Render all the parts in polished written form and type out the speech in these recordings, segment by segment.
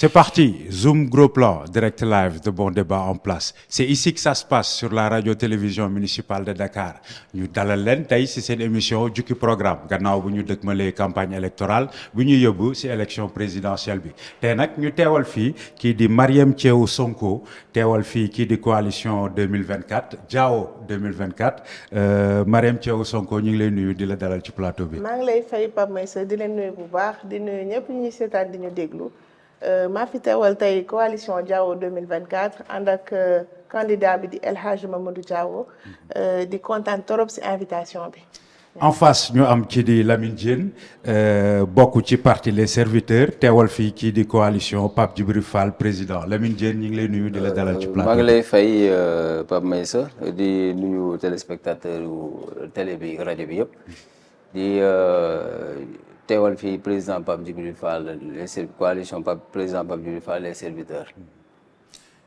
C'est parti, Zoom gros plan, direct live de bon débat en place. C'est ici que ça se passe sur la radio-télévision municipale de Dakar. Ñu dalal leen tey ci seen émission jukki programme gannaaw bu ñu dëgmalee campagne électorale bu ñu yóbbu ci élection présidentielle bi. Tey nag ñu teewal fii kii di Marième Thiéhou Sonko teewal fii kii di coalition 2024 Diao 2024 Marième Thiéhou Sonko ñu ngi lay nuyu di la dalal ci plateau bi. maa ngi lay fay Pape Maïssa di leen nuyu bu baax di nuyu ñëpp ñuy seetaan di ñu déglu. maa fi teewal tey coalition Diao 2024 ànd ak candidat bi di El Hadj Mamadou Diao di kontaan trop ci invitation bi. En face ñu am ci di Lamine Diène bokk ci parti les serviteurs teewal fii kii di coalition Pape Djibril Fall président Lamine Diène ñu ngi lay nuyu di la dalal ci plateau. maa ngi lay fay Pape Maïssa di nuyu téléspectateur yu télé bi rajo bi yëpp di. teewal fii président Pape Djibril Fall coalition président Pape Djibril Fall les serviteurs.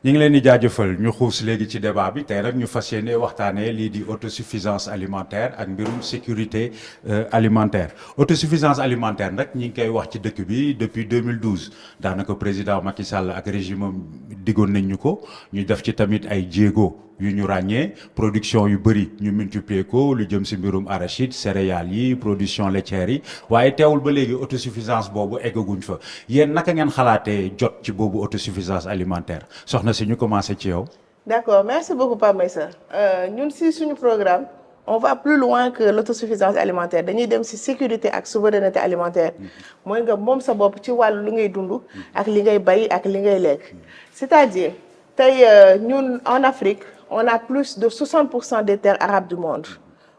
ñu ngi leen di jaajëfal ñu xuus léegi ci débat bi tey rek ñu fas yéene waxtaanee lii di autosuffisance alimentaire ak mbirum sécurité alimentaire autosuffisance alimentaire nag ñi ngi koy wax ci dëkk bi depuis 2012 daanaka président Macky Sall ak régime am diggoon nañ ñu ko ñu def ci tamit ay jéego yu ñu ràññee production yu bëri ñu multiplier ko lu jëm si mbirum arachide céréales yi production laitière yi waaye teewul ba léegi autosuffisance boobu eggaguñ fa yéen naka ngeen xalaatee jot ci boobu autosuffisance alimentaire soxna si ñu commencé ci yow. D'accord, merci beaucoup Pape Maïssa ñun si suñu programme on va plus loin que l'autosuffisance alimentaire dañuy dem si sécurité ak souveraineté alimentaire mooy nga moom sa bopp ci wàllu li ngay dund ak li ngay bay ak li ngay lekk c'est-à-dire tey ñun en Afrique on a plus de 60% des terres arables du monde.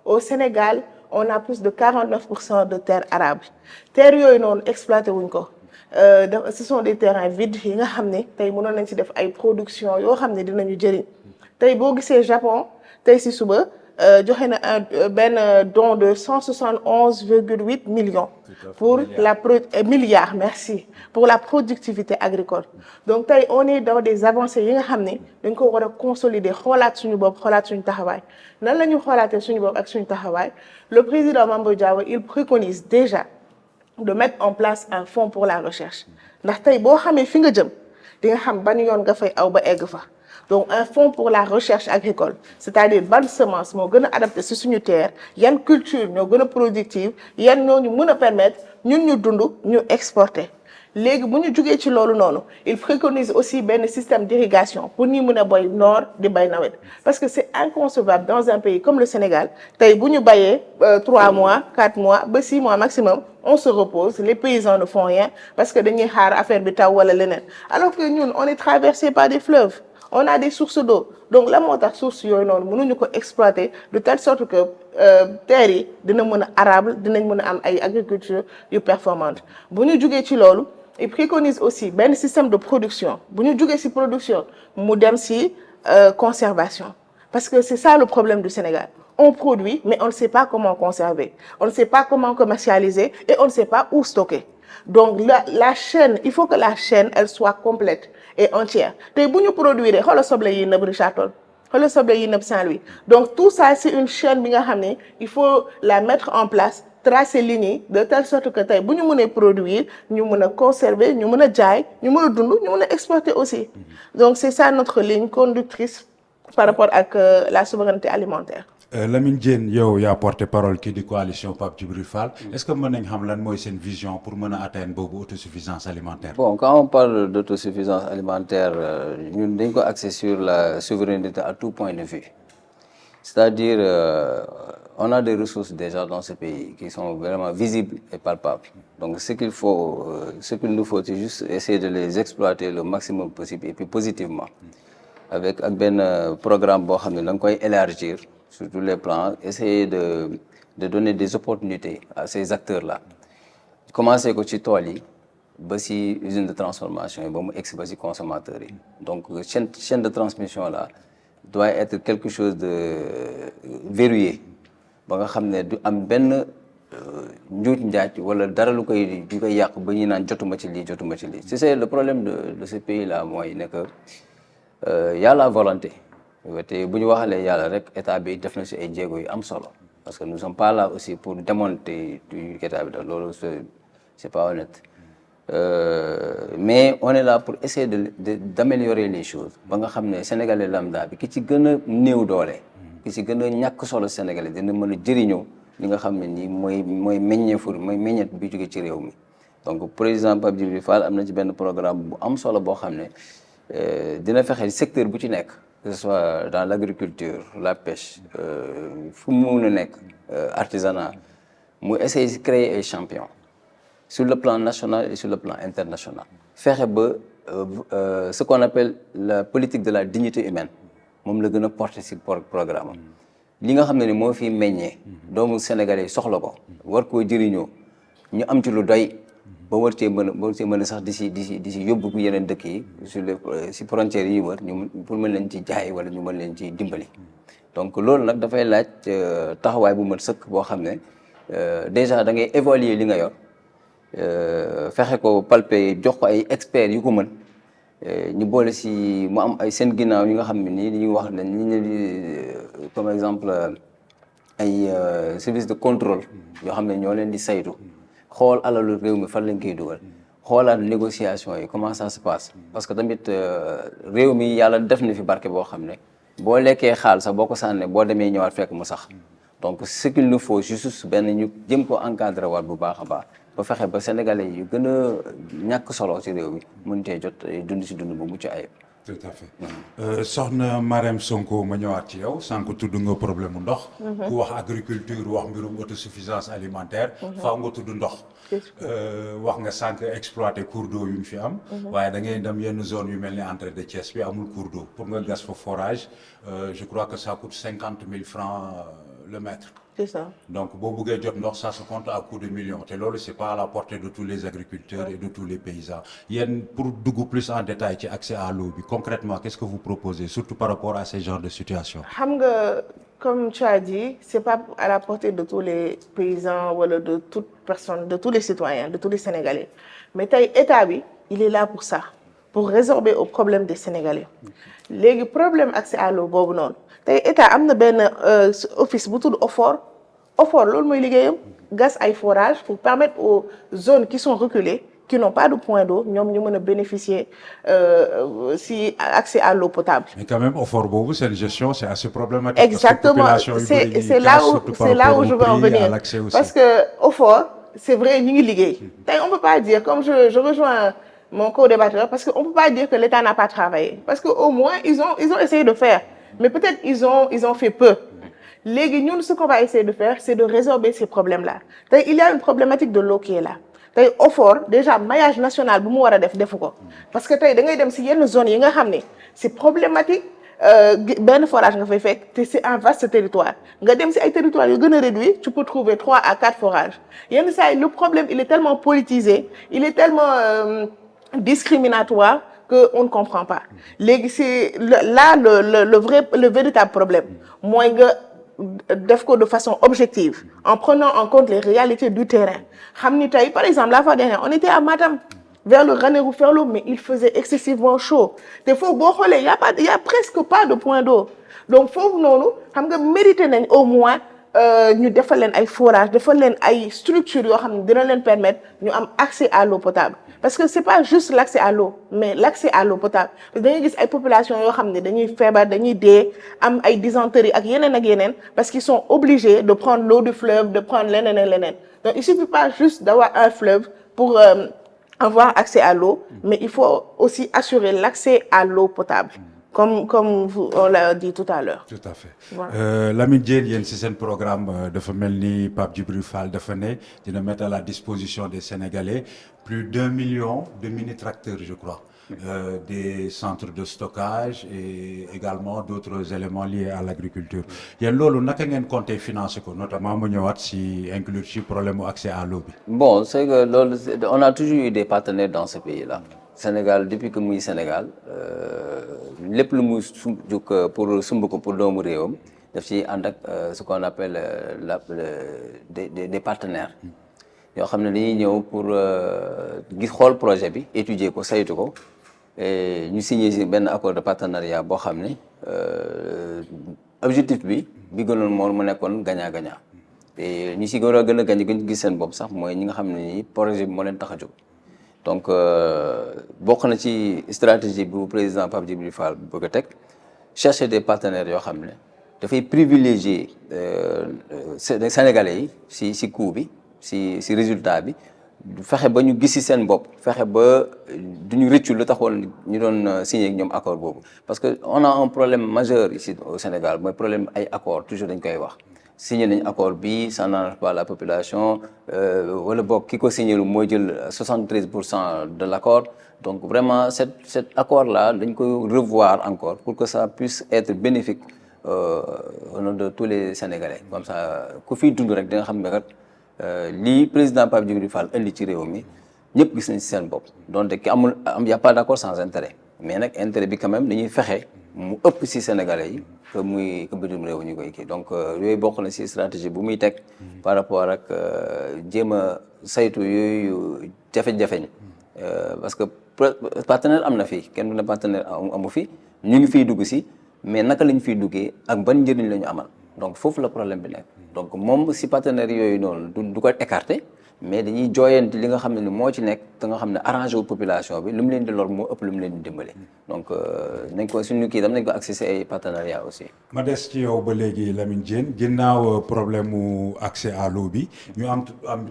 Au Sénégal, on a plus de 49% de terres arables. Terres yooyu noonu exploité wuñ ko. Ce sont des terrains vides yi nga xam ne tey mënoon nañ ci def ay production yoo xam ne dinañu jëriñ. Tey boo gisee Japon tey ci suba joxe na benn don de 171,8 millions pour milliards, merci, pour la productivité agricole. Donc tey on est dans des avancées yi nga xam ne dañ ko war a consolider xoolaat suñu bopp xoolaat suñu taxawaay nan la ñu xoolaatee suñu bopp ak suñu taxawaay le président Mamadou Diao il préconise déjà de mettre en place un fonds pour la recherche ndax tey boo xamee fi nga jëm di nga xam ban yoon nga fay aw ba egg fa. Donc un fonds pour la recherche agricole c'est-à-dire ban semence moo gën a adapté ci suñu terre yan culture ñoo gën a productive yan ñoo ñu mën a permettre ñun ñu dund ñu exporter léegi bu ñu jugee ci loolu noonu il préconise aussi benn système d'irrigation pour ñu mën a boy noor di bay nawet parce que c'est inconcevable dans un pays comme le Sénégal tey bu ñu bayee 3 mois 4 mois ba 6 mois maximum on se repose les paysans ne font rien parce que dañuy xaar affaire bi taw wala leneen alors que ñun on est traversé par des fleuves on a des sources d'eau donc la moo tax sources yooyu noonu mënuñu ko exploiter de telle sorte que terres yi dina mën a arable dinañ mën a am ay agriculture yu performante bu ñu jugee ci loolu il préconise aussi benn système de production bu ñu jugee ci production mu dem ci conservation parce que c'est ça le problème du Sénégal on produit mais on ne sait pas comment conserver on ne sait pas comment commercialiser et on ne sait pas où stocker donc la chaîne il faut que la chaîne elle soit complète et entière tey bu ñu produire xoolal soble yi nëb Richard Toll xoolal soble yi nëb Saint-Louis donc tout ça c'est une chaîne bi nga xam ne il faut la mettre en place tracer ligne yi de telle sorte que tey bu ñu mënee produire ñu mën a conserver ñu mën a jaay ñu mën a dund ñu mën a exporter aussi donc c'est ça notre ligne conductrice par rapport ak la souveraineté alimentaire. Lamine Diène yow yaa porté parole kii di coalition Pape Djibril Fall est-ce que mën nañ xam lan mooy seen vision pour mën a atteindre boobu autosuffisance alimentaire. Bon quand on parle d'autosuffisance alimentaire ñun dañ ko axer sur la souveraineté à tout point de vue c'est-à-dire on a des ressources déjà dans ce pays qui sont vraiment visibles et palpables donc ce qu'il nous faut c'est juste essayer de les exploiter le maximum possible et puis positivement avec ak benn programme boo xam ne da nga koy élargir sur tous les plans essayer de donner des opportunités à ces acteurs-là commencer ko ci tool yi ba ci usine de transformation yi ba mu egsi ba ci consommateurs yi donc chaîne de transmission là doit être quelque chose de verrouillé ba nga xam ne du am benn njuuj njaaj wala dara lu koy yàq ba ñuy naan jotuma ci lii c'est le problème de ce pays là mooy ne que y a la volonté te bu ñu waxalee yàlla rek état bi def na ci ay jéego yu am solo parce que nous sommes pas là aussi pour démonter du état bi loolu c'est pas honnête mais on est là pour essayer d'améliorer les choses ba nga xam ne sénégalais lambda bi ki ci gën a néew doole ki ci gën a ñàkk solo sénégalais dina mën a jëriñoo li nga xam ne nii mooy meññeet bi jóge ci réew mi. Donc président Pape Djibril Fall am na ci benn programme bu am solo boo xam ne dina fexe secteur bu ci nekk que ce soit dans l'agriculture la pêche fu mu mun a nekk artisanat mu essayer de créer ay champions sur le plan national et sur le plan international. Fexe ba ce qu'on appelle la politique de la dignité humaine moom la gën a porter ci programme li nga xam ne ni moo fi meññee doomu sénégalais yi soxla ko war koo jëriñoo ñu am ci lu doy ba war cee mën a sax di si yóbbu yeneen dëkk yi sur les si frontières yi wër ñu pour mën leen ci jaay wala ñu mën leen ci dimbali. Donc loolu nag dafay laaj taxawaay bu mën sëkk boo xam ne déjà da ngay évaluer li nga yor fexe ko palper jox ko ay experts yu ko mën ñu boole si mu am ay seen ginnaaw yi nga xam ne nii dañuy wax ne ni comme exemple ay service de contrôle yoo xam ne ñoo leen di saytu. Xool alalu réew mi fan lañ koy dugal xoolaat négociation yi comment ça se passe parce que tamit réew mi yàlla def na fi barke boo xam ne boo lekkee xaal sax boo ko sànnee boo demee ñëwaat fekk mu sax donc ce qu'il nous faut juste benn ñu jëm ko encadré waat bu baax a baax ba fexe ba sénégalais yu gën a ñàkk solo ci réew mi mën cee jot dund si dund bu mucc ayib. Tout à fait soxna Marème Sonko ma ñëwaat ci yow sànq tudd nga problème mu ndox. ku wax agriculture wax mbirum autosuffisance alimentaire. faaw nga tudd ndox. wax nga sànq exploiter cours d'eau yu ñu fi am. waaye da ngay dem yenn zone yu mel ni entrée de Thiès bi amul cours d'eau pour nga gas fa forage je crois que ça coûte 50 000 francs le mètre. C'est ça. Donc boo buggee jot ndox ça se compte à coups de millions te loolu c'est pas à la portée de tous les agriculteurs et de tous les paysans yéen pour dugg plus en détail ci accès à l'eau bi concrètement qu'est-ce que vous proposez surtout par rapport à ces genres de situations. xam nga comme tu as dit c'est pas à la portée de tous les paysans wala de toute personne de tous les citoyens de tous les Sénégalais mais tey état bi il est là pour ça pour résorber au problème des Sénégalais léegi problème accès à l'eau boobu noonu tey état am na benn office bu tudd OFOR loolu mooy liggéeyam gas ay forages pour permettre aux zones qui sont reculées qui n'ont pas de point d'eau ñoom ñu mën a bénéficier si accès à l'eau potable. Mais quand même OFOR boobu seen gestion c'est assez problématique. Exactement c'est là où je veux en venir parce que OFOR c'est vrai ñu ngi liggéey tey on peut pas dire comme je rejoins mon co-débatteur parce que on peut pas dire que l'État n'a pas travaillé parce que au moins ils ont essayé de faire mais peut-être ils ont fait peu. Léegi ñun ce qu'on va essayer de faire c'est de résorber ces problèmes-là tey il y a une problématique de l'eau qui est là tey OFOR déjà maillage national bu mu war a defu ko parce que tey da ngay dem si yenn zones yi nga xam ne c'est problématique benn forage nga fay fekk te c'est un vaste territoire nga dem si ay territoires yu gën a réduit tu peux trouver 3 à 4 forages yenn saa yi le problème il est tellement politisé il est tellement discriminatoire que on ne comprend pas léegi c'est là le véritable problème mooy nga def ko de façon objective en prenant en compte les réalités du terrain xam ni tey par exemple la fois dernière on était à Matam vers le Ranérou Ferlo mais il faisait excessivement chaud te foofu boo xoolee y a presque pas de point d'eau donc foofu noonu xam nga mérité nañ au moins ñu defal leen ay forages defal leen ay structures yoo xam ne dina leen permettre ñu am accès à l'eau potable parce que c'est pas juste l'accès à l'eau mais l'accès à l'eau potable parce que dañuy gis ay populations yoo xam ne dañuy feebar dañuy dee am ay dysenterie ak yeneen parce qu'ils sont obligés de prendre l'eau du fleuve de prendre leneen ak leneen donc il suffit pas juste d'avoir un fleuve pour avoir accès à l'eau mais il faut aussi assurer l'accès à l'eau potable comme on l'a dit tout à l'heure. Tout à fait. Voilà. Lamine Diène yéen ci seen programme dafa mel ni Pape Djibril Fall dafa ne dina mettre à la disposition des Sénégalais plus d'1 million de mini-tracteurs je crois. Des centres de stockage et également d'autres éléments liés à l'agriculture yéen loolu naka ngeen compter financer ko notamment mu ñëwaat ci inclure ci problème mu accès à l'eau bi. Bon c'est que loolu on a toujours eu des partenaires dans ce pays-là. Sénégal depuis que muy Sénégal lépp lu muy jóg pour sumb ko pour doomu réewam daf ci ànd ak ce qu'on appelle des partenaires yoo xam ne dañuy ñëw pour gis xool projet bi étudier ko saytu ko ñu signé ci benn accord de partenariat boo xam ne objectif bi gënoon moo mu nekkoon gagnant-gagnant te ñi ci gën a gañ gis seen bopp sax mooy ñi nga xam ne nii projet bi moo leen tax a jóg donc bokk na ci stratégie bu président Pape Djibril Fall bëgg a teg chercher des partenaires yoo xam ne dafay privilégier Sénégalais yi si coût bi si résultat bi fexe ba ñu gis ci seen bopp fexe ba duñu rëccu lu taxoon ñu doon signé ak ñoom accord boobu parce que on a un problème majeur ici au Sénégal mooy problème ay accord toujours dañ koy wax signé nañ accord bi ça n'arrange pas la population wala boog ki ko signé lu mooy jël 73% de l'accord donc vraiment cet accord là dañ koy revoir encore pour que ça puisse être bénéfique au nom de tous les Sénégalais comme ça ku fiy dund rek di nga xam ne kat lii président Pape Djibril Fall indi ci réew mi ñëpp gis nañ ci seen bopp donte ki y a pas d'accord sans intérêt mais nag intérêt bi quand même dañuy fexe mu ëpp ci Sénégalais yi que bitim réew ñu koy kii donc yooyu bokk na ci stratégie bu muy teg par rapport ak jéem a saytu yooyu jafe-jafeñ parce que partenaire am na fii kenn du ne partenaire amu fi ñu ngi fiy dugg ci mais naka lañ fiy duggee ak ban njëriñ la ñu amal donc foofu la problème bi nekk donc moom si partenaires yooyu noonu du ko écarter mais dañuy jooyanti li nga xam ne ni moo ci nekk te nga xam ne arrangé wu population bi lu mu leen di lor moo ëpp lu mu leen di dimbale donc nañ ko suñu kii dam nañ ko accès ay partenariat aussi. ma des ci yow ba léegi Lamine Diène ginnaaw problème mu accès à l'eau bi ñu am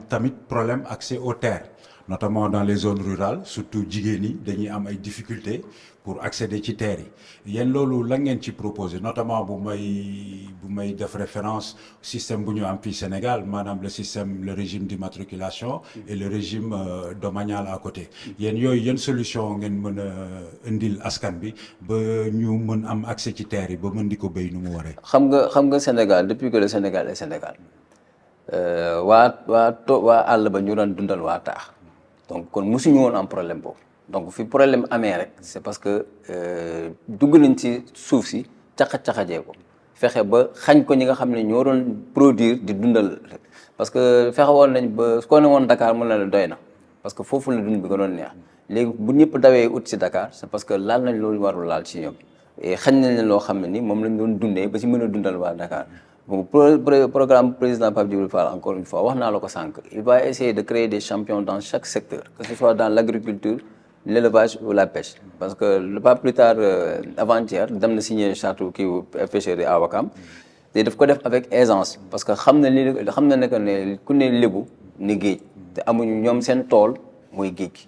tamit problème accès aux terres notamment dans les zones rurales surtout jigéen ñi dañuy am ay difficultés pour accéder ci terres yi yéen loolu la ngeen ci proposé notamment bu may def référence système bu ñu am fii Sénégal maanaam le régime d'immatriculation et le régime domanial à côté yéen yooyu yéen solution ngeen mën a indil askan bi ba ñu mën am accès ci terres yi ba mën di ko béy nu mu waree. xam nga Sénégal depuis que le Sénégal est Sénégal waa àll ba ñu doon dundal waa taax donc kon mosuñu woon am problème boobu donc fi problème amee rek c'est parce que dugg nañ ci suuf si caxajee ko fexe ba xañ ko ñi nga xam ne ñoo doon produire di dundal parce que fexe woon nañ ba su ko ne woon Dakar mën na la doy na parce que foofu la dund bi gënoon neex léegi bu ñëpp dawee ut si Dakar c'est parce que laal nañ loolu warul laal ci ñoom et xañ nañ leen loo xam ne ni moom lañ doon dundee ba si mën a dundal waa Dakar bon programme président Pape Djibril Fall encore une fois wax naa la ko sànq il va essayer de créer des champions dans chaque secteur que ce soit dans l'agriculture l'élevage ou la pêche parce que pas plus tard avant-hier dem na signer charte kii pêcherie à Ouakam te daf ko def avec aisance parce que xam na ne que ne ku ne lébu ne géej te amuñu ñoom seen tool mooy géej gi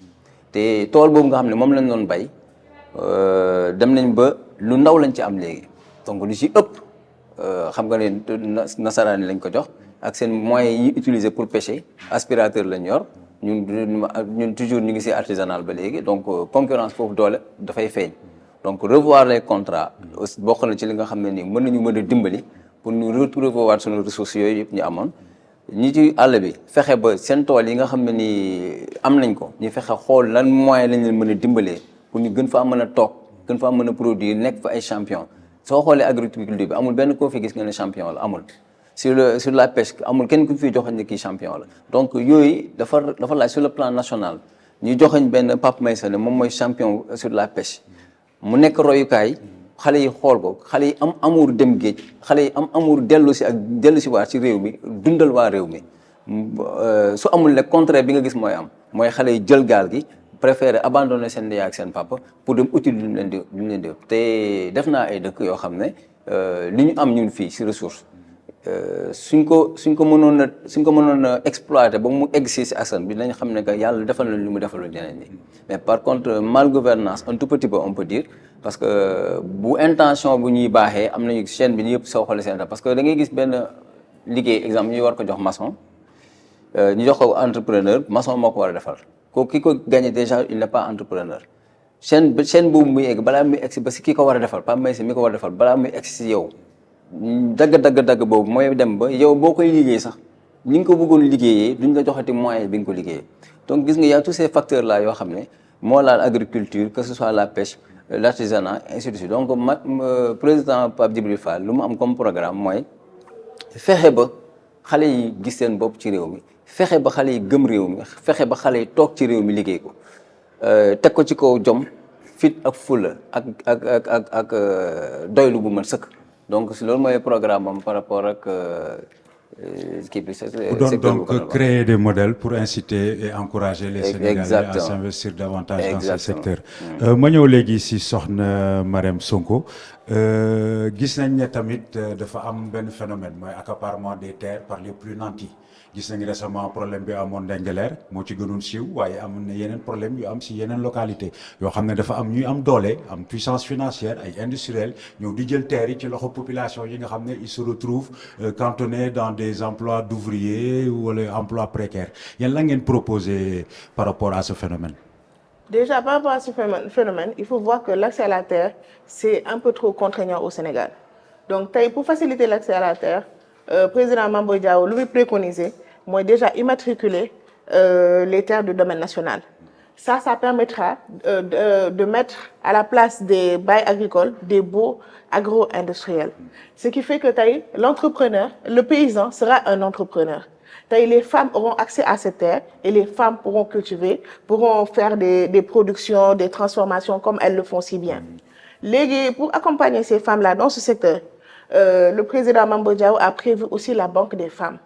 te tool boobu nga xam ne moom lañ doon bay dem nañ ba lu ndaw lañ ci am léegi donc lu ci ëpp xam nga ne nasaraan lañ ko jox ak seen moyens yi utiliser pour pêcher aspirateur lañ yor ñun toujours ñu ngi ci artisanal ba léegi donc concurrence foofu doole dafay feeñ donc revoir les contrats bokk na ci li nga xam ne nii mën a dimbali pour ñu retrouver waat suñu ressources yooyu yëpp ñu amoon ñi ci àll bi fexe ba seen tool yi nga xam ne nii am nañ ko ñu fexe xool lan moyen lañ leen mën a dimbalee pour ñu gën faa mën a toog gën faa mën a produire nekk fa ay champion soo xoolee agriculture bi amul benn koo fi gis nga ne champion la amul sur la pêche amul kenn ku fi joxoñ ne kii champion la donc yooyu dafa laaj sur le plan national ñu joxoñ benn Pape Maïssa ne moom mooy champion sur la pêche mu nekk royukaay xale yi xool ko xale yi am amour dem géej xale yi am amour dellu si waat ci réew mi dundal waa réew mi su amul le contraire bi nga gis mooy am mooy xale yi jël gaal gi préféré abandonner seen yaay ak seen papa pour dem utile lu ñu leen di te def naa ay dëkk yoo xam ne li ñu am ñun fii ci ressource suñ ko mënoon a exploiter ba mu egg si askan bi dinañ xam ne que yàlla defal na lu mu defal ñeneen ñi mais par contre mal gouvernance un tout petit peu on peut dire parce que bu intention bu ñuy baaxee am nañu chaîne bi yëpp soo xoolee seen parce que da ngay gis benn liggéey exemple ñu war ko jox maçon ñu jox ko entrepreneur maçon moo ko war a defal kooku ki ko gagné déjà il n'est pas entrepreneur chaîne boobu muy egg balaa muy egg si ba si ki ko war a defal pas may si mi ko war a defal balaa muy egg si yow dagg boobu mooy dem ba yow boo koy liggéey sax ni nga ko bëggoon liggéeyee duñ la joxati moyen bi nga ko liggéeyee donc gis nga y a tous ces facteurs là yoo xam ne moo laal agriculture que ce soit la pêche l'artisanat ainsi de suite donc président Pape Djibril Fall lu mu am comme programme mooy fexe ba xale yi gis seen bopp ci réew mi fexe ba xale yi gëm réew mi fexe ba xale yi toog ci réew mi liggéey ko teg ko ci kaw jom fit ak fulla ak doylu bu mën sëkk donc si loolu mooy programme am par rapport ak kii bi donc créer des modèles pour inciter et encourager les Sénégalais Exactement. à s'investir davantage dans ce Exactement. secteur. ma ñëw léegi si soxna Marème Sonko gis nañ ne tamit dafa am benn phénomène mooy accaparement des terres par les plus nantis gis nañ récemment problème bi amoon Ndingler moo ci gënoon siiw waaye am na yeneen problème yu am si yeneen localité yoo xam ne dafa am ñuy am doole am puissance financière ay industriels ñëw di jël terre yi ci loxo population yi nga xam ne ils se retrouvent cantonnés dans des emplois d'ouvriers wala emplois précaires yéen la ngeen proposer par rapport à ce phénomène. Déjà, par rapport à ce phénomène, il faut voir que l'accès à la terre, c'est un peu trop contraignant au Sénégal. Donc, pour faciliter l'accès à la terre, président Mamboy Diao lui préconisé, moi déjà immatriculer les terres du domaine national. Ça permettra de mettre à la place des bails agricoles des baux agro-industriels. Ce qui fait que l'entrepreneur, le paysan sera un entrepreneur. Les femmes auront accès à ces terres et les femmes pourront cultiver, pourront faire des productions, des transformations comme elles le font si bien. Pour accompagner ces femmes-là dans ce secteur, le président Mambo Diao a prévu aussi la Banque des femmes.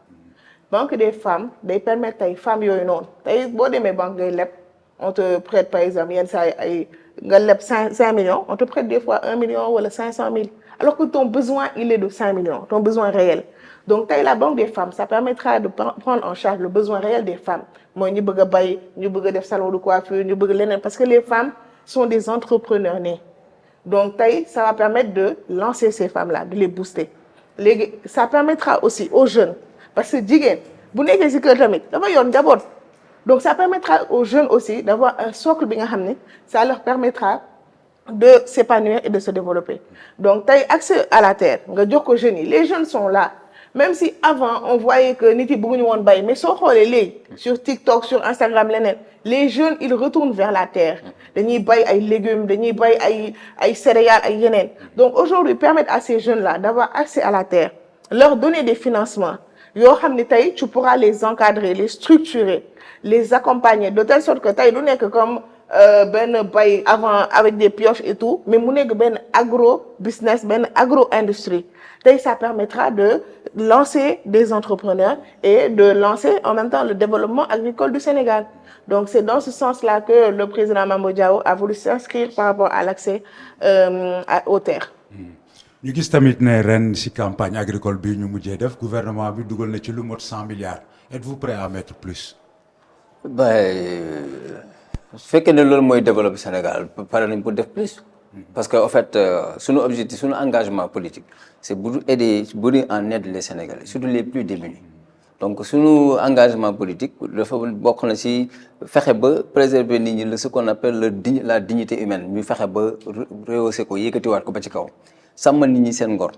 Banque des femmes, they permettent aux femmes yoy non. Tay bo démé banque ngay leb, on te prête par exemple yenn saa ay nga leb 5 millions, on te prête des fois 1 million ou 500 000. Alors que ton besoin il est de 5 millions, ton besoin réel. Donc la Banque des femmes, ça permettra de prendre en charge le besoin réel des femmes. Moi ñu bëgg bay, ñu bëgg def salon de coiffure, ñu bëgg leneen parce que les femmes sont des entrepreneurs nés. Donc ça va permettre de lancer ces femmes-là, de les booster. Ça permettra aussi aux jeunes parce que jigéen bu nekkee ci kër tamit dafa yor njaboot. Donc ça permettra aux jeunes aussi d'avoir un socle bi nga xam ne ça leur permettra de s'épanouir et de se développer. Donc accès à la terre nga jox ko jeunes yi, les jeunes sont là. Même si avant on voyait que nit yi bëgguñu woon bay mais soo xoolee léegi sur TikTok sur Instagram leneen les jeunes ils retournent vers la terre dañuy bay ay légumes dañuy bay ay céréales ay yeneen. Donc aujourd'hui permettre à ces jeunes là d'avoir accès à la terre, leur donner des financements yoo xam ne tu pourras les encadrer, les structurer, les accompagner de telle sorte que tey du nekk comme ben bay avant avec des pioches et tout mais mu nekk ben agro business ben agro industrie. Ça permettra de lancer des entrepreneurs et de lancer en même temps le développement agricole du Sénégal. Donc c'est dans ce sens-là que le président Mambo Diao a voulu s'inscrire par rapport à l'accès aux terres. ñu gis tamit ne ren ci campagne agricole bi ñu mujjee def gouvernement bi dugal na ci lu mot 100 milliards. Êtes-vous prêt à mettre plus? su fekkee ne loolu mooy développer Sénégal pare nañ pour def plus. Parce que en fait son objectif, son engagement politique, c'est pour aider en aide les Sénégalais, surtout les plus démunis. Donc son engagement politique, le fait de faire préserver ce qu'on appelle la dignité humaine, nous faire rehausser ko yékati wat ko ba ci kaw. Sam nit ñi sen ngor.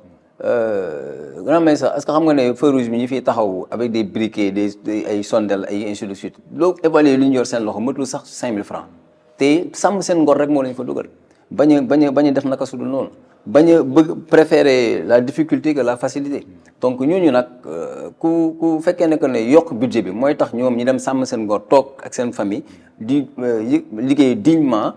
Grand mais ça, est-ce que xam nga né feu rouge bi ñi fi taxaw avec des briquets, des sondels et ainsi de suite. Lo évaluer li ñu yor sen loxo matul sax 5000 francs. Té sam sen ngor rek mo lañ fa duggal. bañ a def naka sudul noonu bañ a préférer la difficulté que la facilité donc ñooñu nag ku fekkee ne que ne yokk budget bi mooy tax ñoom ñi dem sàmm seen ngor toog ak seen famille di liggéey dignement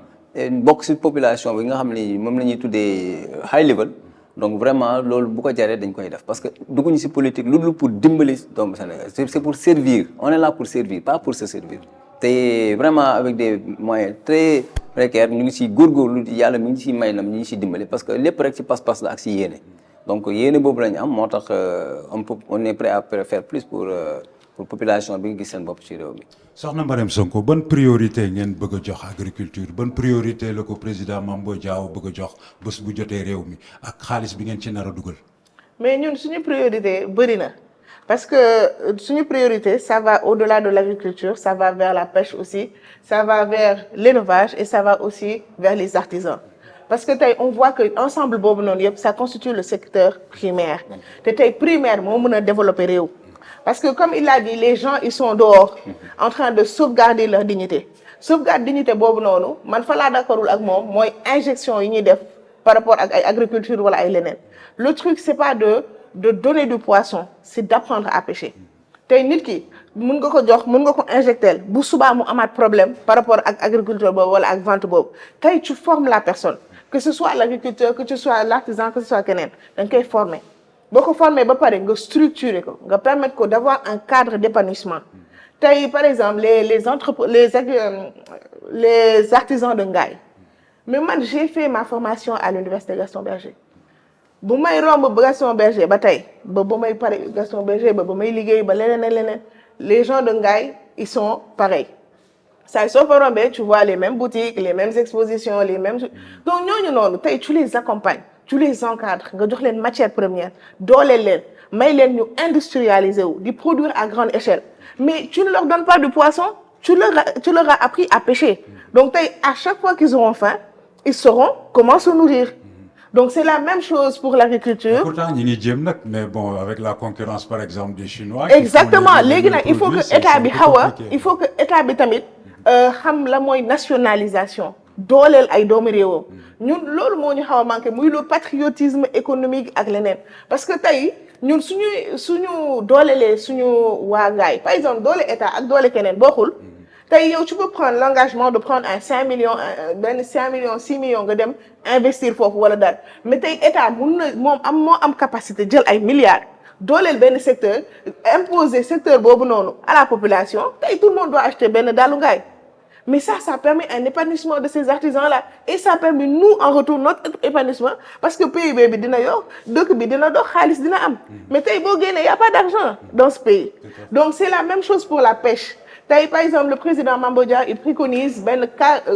bokk ci population bi nga xam ne moom la ñuy tuddee high level donc vraiment loolu bu ko jaree dañ koy def parce que dugguñu ci politique lu dul pour dimbali doomu Sénégal c'est pour servir on est là pour servir pas pour se servir te vraiment avec des moyens très précaires ñu ngi ci góorgóorlu yàlla mi ngi ci may nam ñu ngi ci dimbali parce que lépp rek ci pas-pas la ak ci yéene donc yéene boobu lañu am moo tax on est prêt à faire plus pour population bi nga gis seen bopp ci réew mi. Soxna Marème Sonko ban priorité ngeen bëgg a jox agriculture ban priorité la ko président Mambo Diao bëgg a jox bés bu jotee réew mi ak xaalis bi ngeen ci nar a dugal. mais ñun suñu priorité bëri na. Parce que une priorité, ça va au-delà de l'agriculture, ça va vers la pêche aussi, ça va vers l'élevage et ça va aussi vers les artisans. Parce que on voit que ensemble ça constitue le secteur primaire. Primaire, on peut développer. Parce que comme il l'a dit, les gens ils sont dehors en train de sauvegarder leur dignité. Sauvegarder dignité, man fa la d'accord ak mom moy injection yi ñi def par rapport à l'agriculture wala ay lenen. Le truc c'est pas de donner du poisson, c'est d'apprendre à pêcher. Tay nit ki mën nga ko jox mën nga ko injecter bu suba mu amat problème par rapport ak agriculture bobu wala ak vente bobu. Tay tu formes la personne, que ce soit l'agriculteur, que ce soit l'artisan, que ce soit kenen, dang koy former. boo ko formé ba pare nga structurer ko nga permettre ko d'avoir un cadre d'épanouissement tey par exemple les artisans de Ngaye mais man j'ai fait ma formation à l'université Gaston Berger bu may romb Gaston Berger ba tey ba may pare Gaston Berger ba may liggéey ba leneen les gens de Ngaye ils sont pareils ça soo fa rombee tu vois les mêmes boutiques les mêmes expositions les mêmes donc ñooñu noonu tey tu les accompagnes tu les encadres nga jox leen matière première dooleel leen may leen ñu industrialiser wu di produire à grande échelle mais tu ne leur donnes pas de poisson tu leur as appris à pêcher donc tey à chaque fois qu'ils auront faim ils sauront comment se nourrir donc c'est la même chose pour l'agriculture. Pourtant ñi ngi jéem nag mais bon avec la concurrence par exemple des Chinois. exactement léegi nag il faut que état bi état bi tamit xam la mooy nationalisation dooleel ay doomu réewam ñun loolu moo ñu xaw a manqué muy le patriotisme économique ak leneen parce que tey ñun suñu doolelee suñu waa Ngaye par exemple doole état ak doole keneen bokkul tey yow tu peux prendre l'engagement de prendre un 5 millions benn 5 millions 6 millions nga dem investir foofu wala daal mais tey état moo am capacité jël ay milliards dooleel benn secteur imposer secteur boobu noonu à la population tey tout le monde doit acheter benn daalu Ngaye mais ça permet un épanouissement de ces artisans-là et ça permet nous en retour notre épanouissement parce que PIB bi dina yokk dëkk bi dina dox xaalis dina am mais tey boo génnee y a pas d'argent dans ce pays donc c'est la même chose pour la pêche tey par exemple le président Mambo Dia il préconise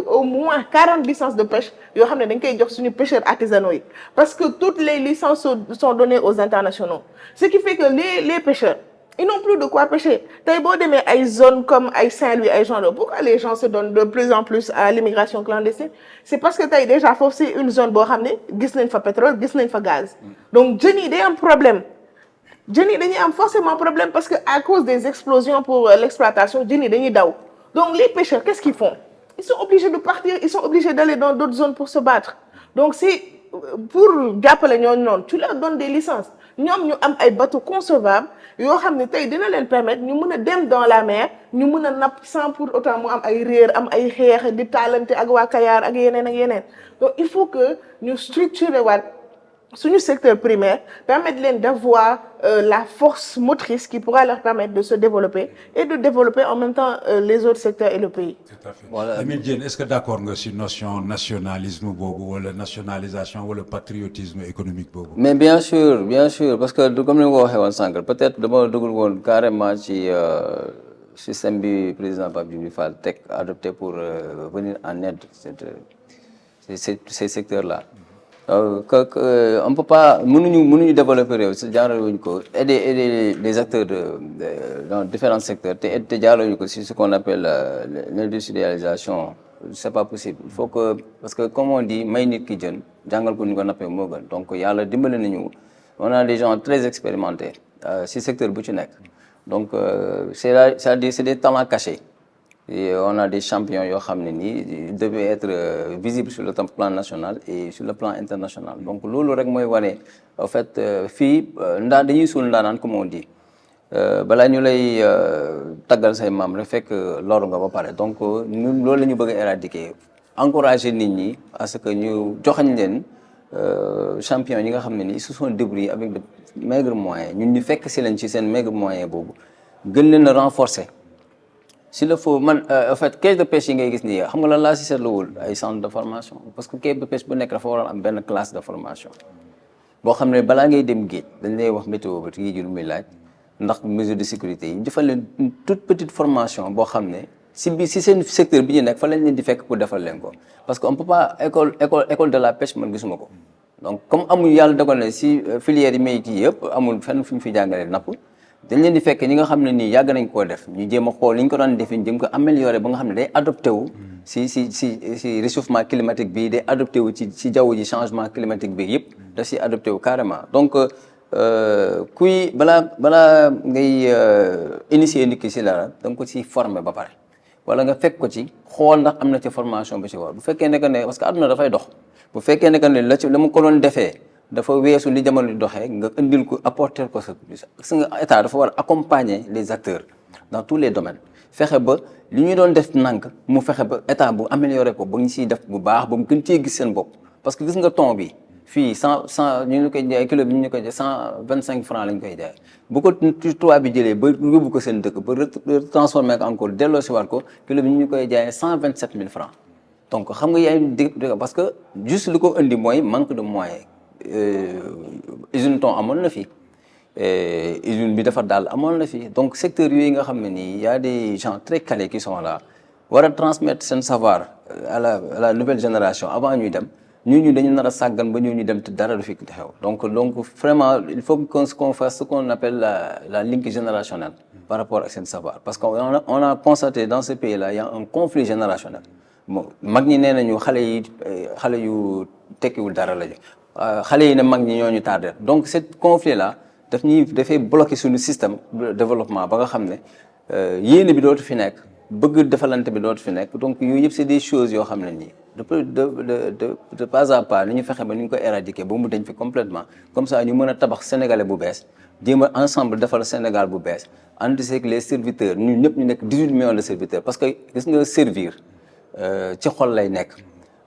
au moins 40 licences de pêche yoo xam ne dañ koy jox suñu pêcheurs artisanaux yi parce que toutes les licences sont données aux internationaux ce qui fait que les pêcheurs ils n'ont plus de quoi pêcher tey boo demee ay zones comme ay Saint-Louis ay gens pourquoi les gens se donnent de plus en plus à l'immigration clandestine c'est parce que tey déjà foofu c'est une zone boo xam ne gis nañ fa pétrole gis nañ fa gaz donc jën yi day am problème jën yi dañuy am forcément problème parce que à cause des explosions pour l'exploitation jën yi dañuy daw donc les pêcheurs qu'est-ce qu'ils font ils sont obligés de partir ils sont obligés d'aller dans d'autres zones pour se battre donc c'est pour jàppale ñooñu noonu tu leur donnes des licences ñoom ñu am ay bateaux concevables yoo xam ne tey dina leen permettre ñu mën a dem dans la mer ñu mën a napp sans pour autant mu am ay réer am ay xeex di taalante ak waa Kayar ak yeneen donc il faut que ñu structurer waat suñu secteur primaire permettre leen d'avoir la force motrice qui pourra leur permettre de se développer et de développer en même temps les autres secteurs et le pays. Tout à fait. Voilà. Lamine Diène est-ce que d'accord nga ci notion nationalisme boobu wala nationalisation wala patriotisme économique boobu. mais bien sûr parce que comme ni nga ko waxee woon sànq peut-être dama dugul woon carrément ci système bi président Pape Djibril Fall teg adopté pour venir en aide ces secteurs-là. On peut pas mënuñu développer réew si jaarale ko aider les acteurs dans différents secteurs te jaarale ko si ce qu'on appelle l'industrialisation c'est pas possible il faut que parce que comme on dit may nit ki jën jàngal ko ni ko nappee moo gën donc yàlla dimbali nañu on a des gens très expérimentés si secteur bu ci nekk donc c'est-à-dire c'est des talents cachés. Et on a des champions yoo xam ne nii devaient être visibles sur le plan national et sur le plan international donc loolu rek mooy wane en fait fii dañuy suul ndaanaan comme on dit balaa ñu lay taggal say maam rek fekk loru nga ba pare donc ñun loolu la ñu bëgg a éradiquer encourager nit ñi à ce que ñu joxañ leen champions yi nga xam ne nii ils se sont débrouillés avec de maigres moyens ñun ñu fekk si leen ci seen maigre moyen boobu gën leen a renforcer. S'il le faut man en fait quai de pêche yi ngay gis nii xam nga lan laa si seetluwul ay centre de formation parce que quai de pêche bu nekk dafa war a am benn classe de formation boo xam ne balaa ngay dem géej dañ lay wax météo ba géej gi lu muy laaj ndax mesure de sécurité yi defal leen une toute petite formation boo xam ne si seen secteur bi ñu nekk fa lañ leen di fekk pour defal leen ko parce que on peut pas école de la pêche man gisuma ko donc comme amul yàlla dogal ne si filière yi may kii yëpp amul fenn fu ñu fi jàngalee napp dañ leen di fekk ñi nga xam ne nii yàgg nañ koo def ñu jéem a xool li ñu ko daan defee ñu jéem ko améliorer ba nga xam ne day adopté wu si réchauffement climatique bi day adopté wu ci jaww ji changement climatique bi yëpp daf si adopté wu carrément donc kuy balaa ngay initier nit ki si dara da nga ko si former ba pare wala nga fekk ko ci xool ndax am na ci formation ba ci war bu fekkee ne que ne parce que àdduna dafay dox bu fekkee ne que ne la mu ko doon defee dafa weesu li jamono di doxee nga indil ko apporter ko sa parce que état dafa war a accompagner les acteurs dans tous les domaines fexe ba li ñu doon def nank mu fexe ba état bu améliorer ko ba ñu siy def bu baax ba mu gën cee gis seen bopp parce que gis nga ton bi fii 100 ñu ngi koy jaay kilo bi ñu koy jaay 125 francs lañ koy jaay bu ko tubaab bi jëlee ba yóbbu ko seen dëkk ba transformé ko encore delloo si waat ko kilo bi ñu koy jaayee 127 000 francs donc xam nga yaay parce que juste li ko indi mooy manque de moyens usine thon amoon na fi usine bi defar daal amoon na fi donc secteur yooyu nga xam ne nii y a des gens très calés qui sont là war a transmettre seen savoir à la nouvelle génération avant ñuy dem ñu dañu nar a sàggan ba ñu dem te dara du fi xew donc vraiment il faut qu'on fasse ce qu'on appelle la link générationnelle par rapport ak seen savoir parce que on a constaté dans ce pays là il y a un conflit générationnel bon mag ñi nee nañu xale yu tekkiwul dara lañu xale yi ne mag ñi ñooñu tardé donc ce conflit là dafay bloquer suñu système de développement ba nga xam ne yéene bi dootu fi nekk bëgg defalante bi dootu fi nekk donc yooyu yëpp c'est des choses yoo xam ne nii de pas à pas ni ñu fexe ba ni ñu ko éradiquer ba mu dañ fi complètement comme ça ñu mën a tabax sénégalais bu bees jéem a ensemble defal Sénégal bu bees ànd seeg les serviteurs ñun ñëpp ñu nekk 18 millions de serviteurs parce que gis nga servir ci xol lay nekk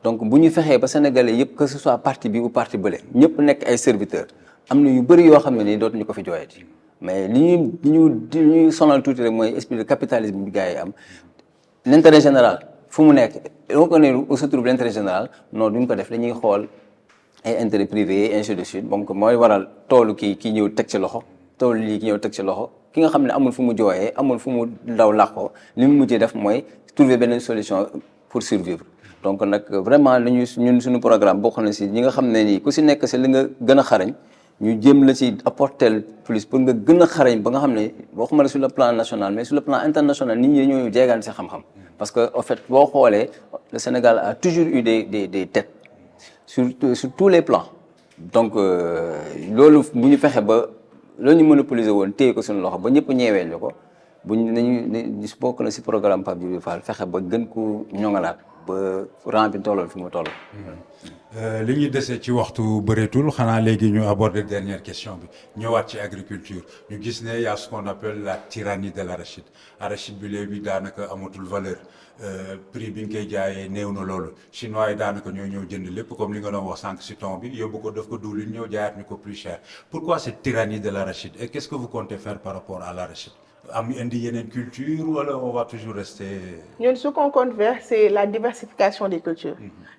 donc bu ñu fexee ba sénégalais yëpp que ce soit parti bi ou parti bële ñëpp nekk ay serviteurs am na yu bëri yoo xam ne nii dootuñu ko fi jooyati mais li ñuy sonal tuuti rek mooy esprit de capitalisme bi gars yi am l'intérêt général fu mu nekk donc on est où se trouve l'intérêt général non duñ ko def dañuy xool ay intérêt privé ainsi de suite donc mooy waral toolu kii ñëw teg ci loxo toolu lii ki ñëw teg ci loxo ki nga xam ne amul fu mu jooyee amul fu mu daw làqoo li mu mujjee def mooy trouver benn solution pour survivre donc nag vraiment ñun suñu programme bokk na si ñi nga xam ne nii ku si nekk si li nga gën a xarañ ñu jéem la ci apporter plus pour nga gën a xarañ ba nga xam ne waxuma la sur le plan national mais sur le plan international nit ñi ñoo jeegaan si xam-xam parce que en fait boo xoolee le Sénégal a toujours eu des têtes sur tous les plans donc loolu bu ñu fexe ba loolu ñu monopoliser woon téye ko suñu loxo ba ñëpp ñeewee ñu ko nañu bokk na si programme Pape Djibril Fall fexe ba gën ko ñoŋalaat ba rang bi tolloon fi mu toll. li ñuy dese ci waxtu bëreetul xanaa léegi ñu aborder dernière question bi ñëwaat ci agriculture ñu gis ne y a ce qu'on appelle la tyrannie de l'arachide arachide bi léegi daanaka amatul valeur prix bi nga koy jaayee néew na loolu chinois yi daanaka ñoo ñëw jënd lépp comme li nga doon wax sànq si thon bi yóbbu ko def ko diwlin ñëw jaayaat ñu ko plus cher pourquoi cette tyrannie de l'arachide et qu'est-ce que vous comptez faire par rapport à l'arachide am indi yeneen culture wala on va toujours rester. ñun ce qu'on compte faire c'est la diversification des cultures.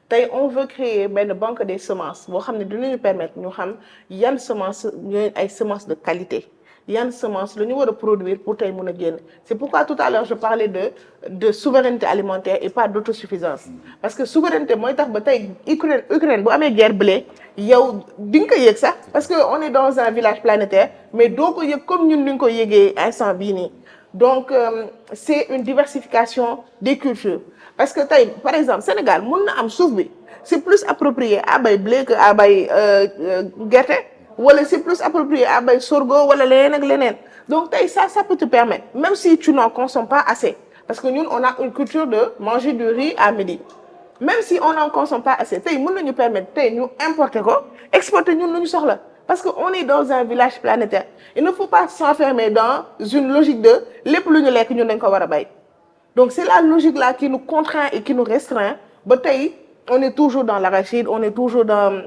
tey on veut créer benn banque des semences boo xam ne dinañu permettre ñu xam yan semences ñooy ay semences de qualité yan semences la ñu war a produire pour tey mën a génn c'est pourquoi tout à l'heure je parlais de souveraineté alimentaire et pas d'autosuffisance parce que souveraineté mooy tax ba tey Ukraine bu amee guerre blé yow di nga ko yëg sax parce que on est dans un village planétaire mais doo ko yëg comme ñun ni nga ko yëgee instant bii nii donc c'est une diversification des cultures parce que tey par exemple Sénégal mun na am suuf bi c'est plus approprié à bay blé que à bay gerte wala c'est plus approprié à bay sorgho wala leneen ak leneen donc tey ça peut te permettre même si tu n'en consommes pas assez parce que ñun on a une culture de manger du riz à midi même si on n'en consomme pas assez tey mën nañu permettre tey ñu importer ko exporter ñun lu ñu soxla parce que on est dans un village planétaire il ne faut pas s'enfermer dans une logique de lépp lu ñu lekk ñun dañ ko war a bay donc c'est la logique là qui nous contraint et qui nous restreint ba tey on est toujours dans l'arachide on est toujours dans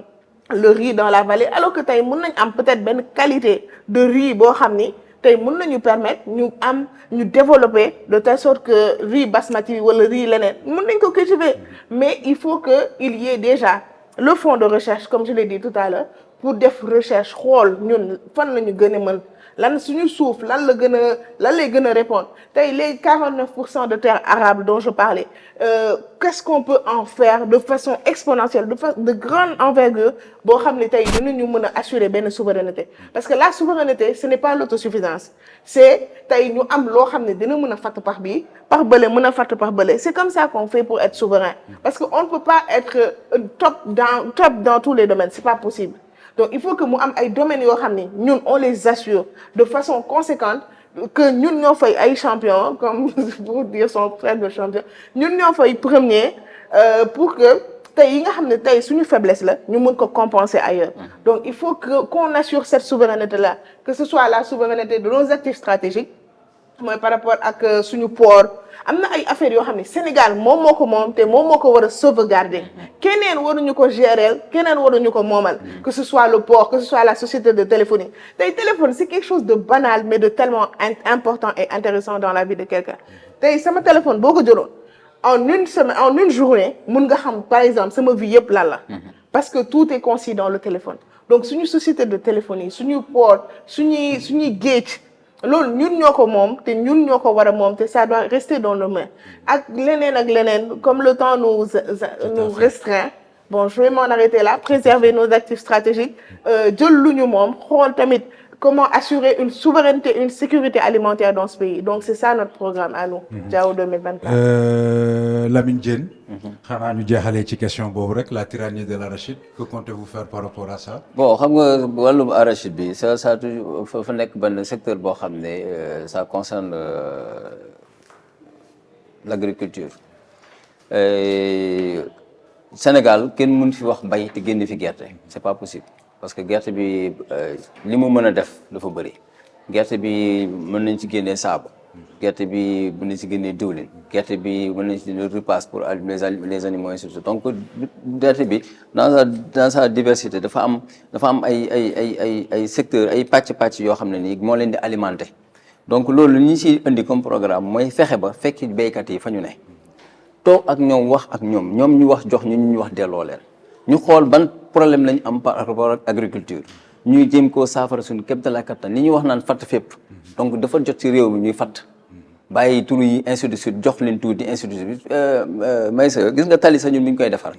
le riz dans la vallée alors que tey mën nañ am peut-être benn qualité de riz boo xam ni tey mën nañu permettre ñu développer de telle sorte que riz basmati wala riz leneen mën nañ ko cultiver mais il faut que il y ait déjà le fonds de recherche comme je l'ai dit tout à l'heure pour def recherche xool ñun fan la ñu gën a mën lan suñu suuf lan lay gën a répondre tey les 49% de terres arables dont je parlais qu'est-ce qu'on peut en faire de façon exponentielle de grande envergure boo xam ne tey dinañu mën a assurer benn souveraineté parce que la souveraineté ce n'est pas l'autosuffisance c'est tey ñu am loo xam ne dina mën a fatt pax bii pax bële mën a fatt pax bële c'est comme ça qu'on fait pour être souverain parce que on ne peut pas être top dans tous les domaines c'est pas possible donc il faut que mu am ay domaines yoo xam ni ñun on les assure de façon conséquente que ñun ñoo fay ay champion comme pour dire son frère de champion ñun ñoo fay premier pour que tey yi nga xam ne tey suñu faiblesse la ñu mën ko compenser ailleurs donc il faut qu'on assure cette souveraineté là que ce soit la souveraineté de nos actifs stratégiques mooy par rapport ak suñu port am na ay affaires yoo xam ne Sénégal moom moo ko moom te moom moo ko war a sauvegarder keneen waruñu ko gérer keneen waruñu ko moomal que ce soit le port que ce soit la société de téléphonie tey téléphone c'est quelque chose de banal mais de tellement important et intéressant dans la vie de quelqu'un tey sama téléphone boo ko jëloon en une semaine en une journée mun nga xam par exemple sama vie yëpp lan la parce que tout est concis dans le téléphone donc suñu société de téléphonie suñu port suñuy géej loolu ñun ñoo ko moom te ñun ñoo ko war a moom te ça doit rester dans nos mains ak leneen comme le temps nous restreint bon je vais m'en arrêter là préserver nos actifs stratégiques jël lu ñu moom xool tamit comment assurer une souveraineté une sécurité alimentaire dans ce pays donc c'est ça notre programme à nous Diao 2024 Lamine Diène xanaa ñu jeexalee ci question boobu rek la tyrannie de l'arachide que comptez-vous faire par rapport à ça bon xam nga wàllum arachide bi ça toujours fa nekk benn secteur boo xam ne ça concerne l'agriculture Sénégal kenn mën fi wax bay te génn fi gerte c'est pas possible parce que gerte bi li mu mën a def dafa bëri gerte bi mën nañ ci génnee saabu gerte bi mën nañ ci génnee diwlin gerte bi mën nañ ci repas pour les animaux et surtout donc gerte bi dans sa diversité dafa am ay secteurs ay pàcc yoo xam ne nii moo leen di alimenter donc loolu li ñu ci indi comme programme mooy fexe ba fekki béykat yi fa ñu ne toog ak ñoom wax ak ñoom ñu wax jox ñu wax delloo leen ñu xool ban problème lañu am par rapport ak agriculture ñuy jéem koo saafara suñu képp la kattan li ñuy wax naan fatt fépp donc dafa jot ci réew mi ñuy fatt bàyyi turu yi ainsi de suite jox leen tuuti ainsi de suite may sa gis nga tali sa ñun bi ñu koy defar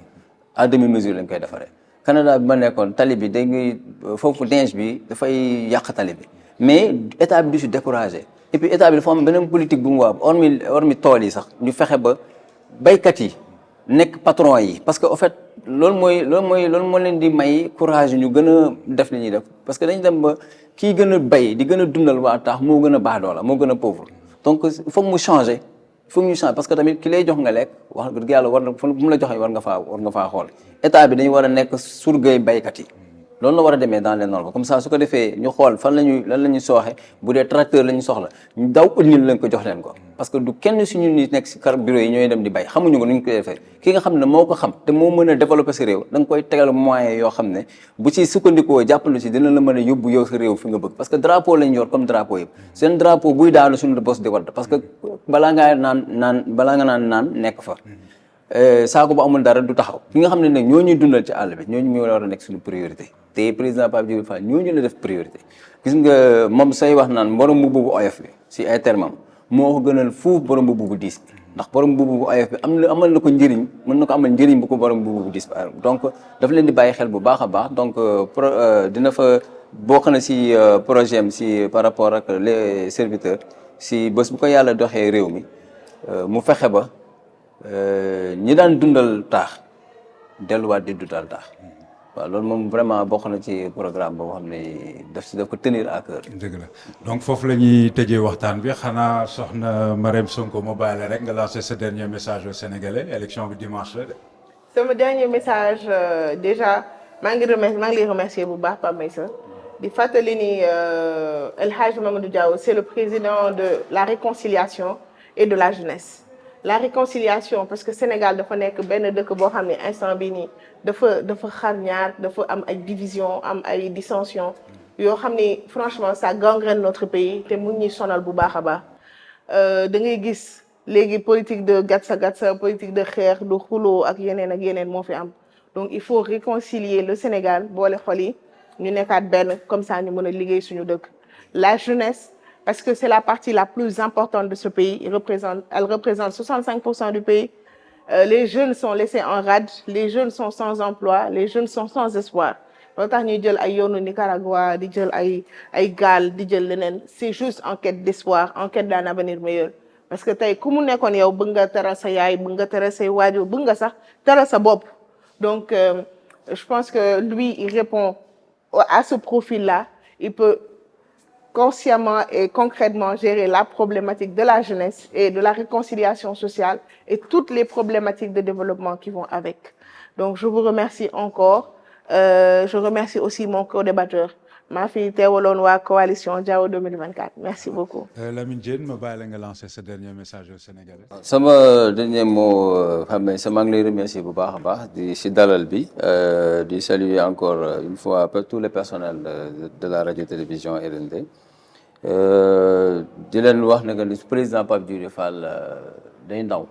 à demi mesure lañ koy defaree Canada bi ma nekkoon tali bi da ngay foofu denc bi dafay yàq tali bi mais état bi du si découragé et puis état bi dafa am beneen politique bu mu waa hormis tool yi sax ñu fexe ba baykat yi nekk patron yi parce que au fait loolu moo leen di may courage ñu gën a def li ñuy def parce que dañu dem ba kii gën a bay di gën a dundal waa taax moo gën a baadoola moo gën a pauvre donc il faut ñu changer parce que tamit ki lay jox nga lekk wax dëgg yàlla war na bu mu la joxee war nga faa xool état bi dañu war a nekk surgay baykat yi loolu la war a demee dans les normes comme ça su ko defee ñu xool lan la ñuy sooxe bu dee tracteur la ñu soxla ñu daw ëllëg lañ ko jox leen ko parce que du kenn si ñun ñi nekk si kar bureau yi ñooy dem di bay xamuñu ko nu ñu koy defee ki nga xam ne moo ko xam te moo mën a développer sa réew da nga koy tegal moyen yoo xam ne bu ci sukkandikoo jàppalu si dina la mën a yóbbu yow sa réew fi nga bëgg parce que drapeau lañ yor comme drapeau yëpp seen drapeau buy daanu suñu bos di wadd parce que balaa nga naan nekk fa saako bu amul dara du taxaw ki nga xam ne nag ñoo ñuy dundal ci àll bi ñooñu ñoo war a nekk suñu priorité te président Pape Djibril Fall ñooñu la def priorité gis nga moom say wax naan borom mbubb bu oyof bi si ay termam moo ko gënal fuuf borom mbubb bu diis bi ndax borom mbubb bu oyof bi amal na ko njëriñ mën na ko amal njëriñ bu ko borom mbubb bu diis bi donc dafa leen di bàyyi xel bu baax a baax donc dina fa bokk na si projet am si par rapport ak les serviteurs si bés bu ko yàlla doxee réew mi mu fexe ba ñi daan dundal taax delluwaat di dundal taax waaw loolu moom vraiment bokk na ci programme boo xam ne daf ko tenir à cœur. dëgg la donc foofu la ñuy tëjee waxtaan bi xanaa soxna Marème Sonko ma bàyyi la rek nga lancer ce dernier message aux Sénégalais élection bi dimanche la de. sama dernier message déjà maa ngi lay remercier bu baax Pape Meissa di fàttali ni El Hadj Mamadou Diaw c'est le président de la réconciliation et de la jeunesse. La réconciliation parce que Sénégal dafa nekk benn dëkk boo xam ne instant bii nii dafa xar ñaar dafa am ay division am ay dissension yoo xam ni franchement ça gangrène notre pays te mu ñuy sonal bu baax a baax da ngay gis léegi politique de gatsa politique de xeex du xuloo ak yeneen moo fi am donc il faut réconcilier le Sénégal boole xol yi ñu nekkaat benn comme ça ñu mën a liggéey suñu dëkk la jeunesse parce que c'est la partie la plus importante de ce pays. Elle représente 65% du pays. Les jeunes sont laissés en rade, les jeunes sont sans emploi, les jeunes sont sans espoir. Loo tax ñuy jël ay yoonu Nicaragua di jël ay gaal di jël leneen c'est juste en quête d'espoir, en quête d'un avenir meilleur. Parce que tey ku mu nekkoon yow bëgg nga teral sa yaay bëgg nga teral say waajur bëgg nga sax teral sa bopp. Donc je pense que lui il répond à ce profil-là. Il peut consciemment et concrètement gérer la problématique de la jeunesse et de la réconciliation sociale et toutes les problématiques de développement qui vont avec. Donc, je vous remercie encore. Je remercie aussi mon co-débatteur. maa fi teewaloon waa coalition Diao 2024 merci beaucoup. Lamine Diène ma bàyyi la nga lancer ce dernier message au Sénégalais. sama dernier mot xam ne sama ngi lay remercier bu baax a baax di si dalal bi di saluer encore une fois tous les personnels de la radio télévision RND di leen wax ne que le président Pape Djibril Fall day ndaw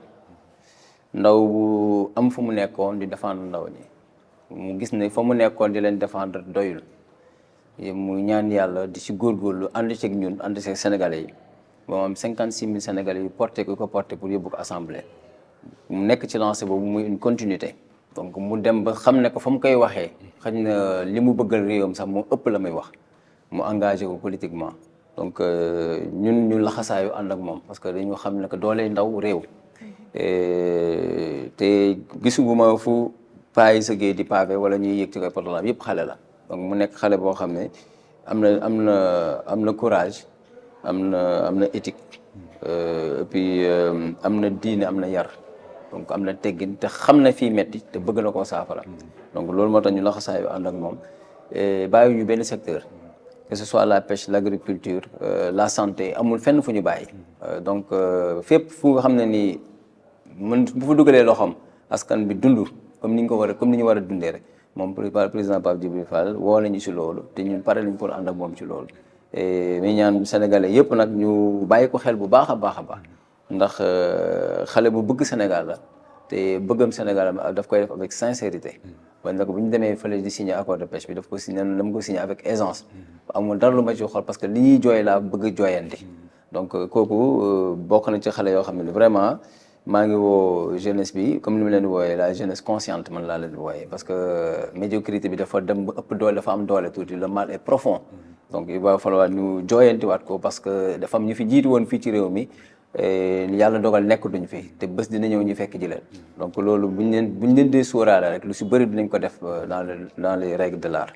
bu am fu mu nekkoon di défendre ndaw ñi mu gis ne fa mu nekkoon di leen défendre doyul mu ñaan yàlla di si góorgóorlu ànd ceeg ñun ànd ceeg sénégalais yi moom am 56 000 sénégalais yu porté ko porté pour yóbbu ko assemblée mu nekk ci lancé boobu muy une continuité donc mu dem ba xam ne ko fa mu koy waxee xëy na li mu bëggal réewam sax moo ëpp la muy wax mu engagé ko politiquement donc ñun ñu laxasaayu ànd ak moom parce que dañu xam ne que doolee ndaw réew te gisuguma fu payi sa géey di pavé wala ñuy yëg ci koy portable yëpp xale la donc mu nekk xale boo xam ne am na courage am na éthique et puis am na diine am na yar donc am na teggin te xam na fii metti te bëgg na koo saafara donc loolu moo tax ñu laxasaayu ànd ak moom bàyyi ñu benn secteur que ce soit la pêche l'agriculture la santé amul fenn fu ñu bàyyi donc fépp fu nga xam ne nii mën bu fa dugalee loxoom askan bi dund comme ni ñu war a dundee rek moom président Pape Djibril Fall woo nañu si loolu te ñun pare nañ pour ànd ak moom ci loolu mais ñaan sénégalais yëpp nag ñu bàyyi ko xel bu baax a baax ndax xale bu bëgg Sénégal la te bëggam Sénégal daf koy def avec sincérité ba nag bu ñu demee fële di signer accord de pêche bi daf ko signer dama ko signer avec aisance amul dara lu ma ci xool parce que li ñuy jooy laa bëgg jooyanti donc kooku bokk na ci xale yoo xam ne vraiment maa ngi woo jeunesse bi comme ni ma leen di wooyee la jeunesse consciente man laa leen di wooyee parce que médiocrité bi dafa dem ba ëpp doole dafa am doole tuuti le mal est profond donc il va falloir ñu jooyantiwaat ko parce que dafa am ñu fi jiitu woon fii ci réew mi yàlla dogal nekk duñ fi te bés dina ñëw ñu fekk ji leen donc loolu buñ leen dee sóoraale rek lu si bëri dinañ ko def dans les règles de l'art.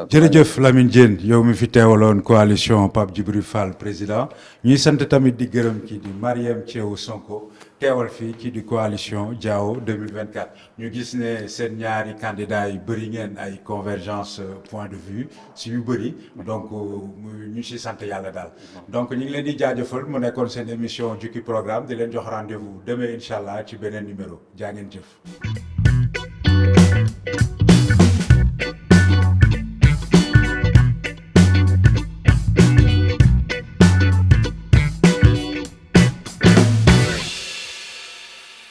jërëjëf Lamine Diène yow mi fi teewaloon coalition Pape Djibril Fall président ñuy sant tamit di gërëm kii di Marième Thiéou Sonko teewal fii kii di coalition Diao 2024 ñu gis ne seen ñaari candidats yi bëri ngeen ay convergence point de vue si yu bëri donc ñu si sant yàlla daal donc ñu ngi leen di jaajëfal mu nekkoon seen émission Jukki Programme di leen jox rendez-vous demain incha allah ci beneen numéro jaa ngeen jëf.